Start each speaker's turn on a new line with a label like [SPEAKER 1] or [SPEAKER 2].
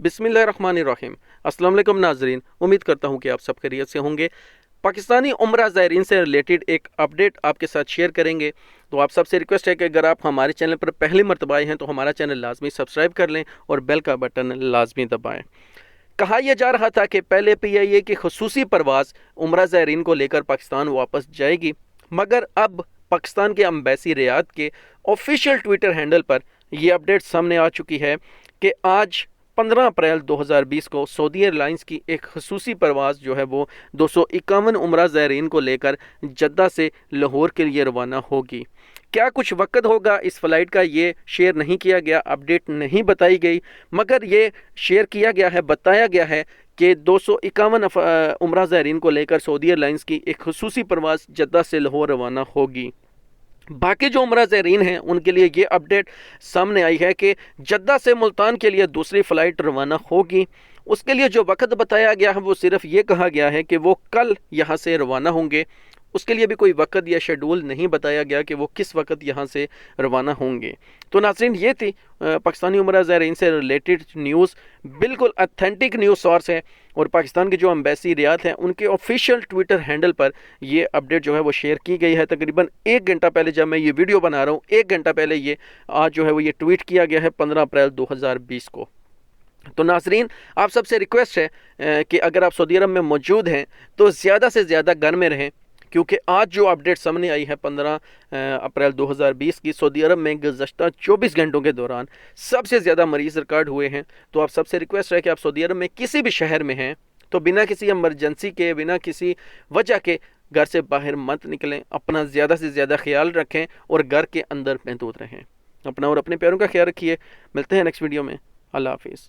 [SPEAKER 1] बिस्मिल्लाहिर्रहमानिर्रहीम। अस्सलाम वालेकुम नाजरीन, उम्मीद करता हूँ कि आप सब खैरियत से होंगे। पाकिस्तानी उम्रा ज़ायरीन से रिलेटेड एक अपडेट आपके साथ शेयर करेंगे। तो आप सबसे रिक्वेस्ट है कि अगर आप हमारे चैनल पर पहली मरतबा आए हैं तो हमारा चैनल लाजमी सब्सक्राइब कर लें और बेल का बटन लाजमी दबाएँ। कहा यह जा रहा था कि पहले PIA की खसूसी परवाज़ उम्रा ज़ायरीन को लेकर पाकिस्तान वापस जाएगी, मगर अब पाकिस्तान के एम्बेसी रियाद के ऑफिशियल ट्विटर हैंडल पर यह अपडेट सामने आ चुकी है कि आज 15 अप्रैल 2020 को सऊदी एयरलाइंस की एक खसूसी परवाज़ जो है वो 251 उम्रा ज़ायरीन को लेकर जद्दा से लाहौर के लिए रवाना होगी। क्या कुछ वक्त होगा इस फ़्लाइट का, ये शेयर नहीं किया गया, अपडेट नहीं बताई गई, मगर ये शेयर किया गया है, बताया गया है कि 251 उम्रा ज़ायरीन को लेकर सऊदी एयरलाइंस की एक खसूसी परवाज़ जद्दा से लाहौर रवाना होगी। बाकी जो उम्रा ज़ायरीन हैं उनके लिए ये अपडेट सामने आई है कि जद्दा से मुल्तान के लिए दूसरी फ़्लाइट रवाना होगी। उसके लिए जो वक्त बताया गया है वो सिर्फ ये कहा गया है कि वो कल यहाँ से रवाना होंगे। उसके लिए भी कोई वक्त या शेड्यूल नहीं बताया गया कि वो किस वक्त यहाँ से रवाना होंगे। तो नाज़रीन, ये थी पाकिस्तानी उम्रा ज़ायरीन से रिलेटेड न्यूज़। बिल्कुल अथेंटिक न्यूज़ सोर्स है और पाकिस्तान के जो एम्बेसी रियाद हैं उनके ऑफिशियल ट्विटर हैंडल पर ये अपडेट जो है वो शेयर की गई है। तकरीबन 1 घंटा पहले जब मैं ये वीडियो बना रहा हूँ, 1 घंटा पहले ये आज जो है वो ये ट्वीट किया गया है 15 अप्रैल 2020 को। तो नाजरीन, आप सबसे रिक्वेस्ट है कि अगर आप सऊदी अरब में मौजूद हैं तो ज़्यादा से ज़्यादा घर में रहें, क्योंकि आज जो अपडेट सामने आई है 15 अप्रैल 2020 की, सऊदी अरब में गुज़श्ता 24 घंटों के दौरान सबसे ज़्यादा मरीज़ रिकॉर्ड हुए हैं। तो आप सबसे रिक्वेस्ट है कि आप सऊदी अरब में किसी भी शहर में हैं तो बिना किसी इमरजेंसी के, बिना किसी वजह के घर से बाहर मत निकलें। अपना ज़्यादा से ज़्यादा ख्याल रखें और घर के अंदर महदूद रहें। अपना और अपने प्यारों का ख्याल रखिए। मिलते हैं नेक्स्ट वीडियो में। अल्लाह हाफिज़।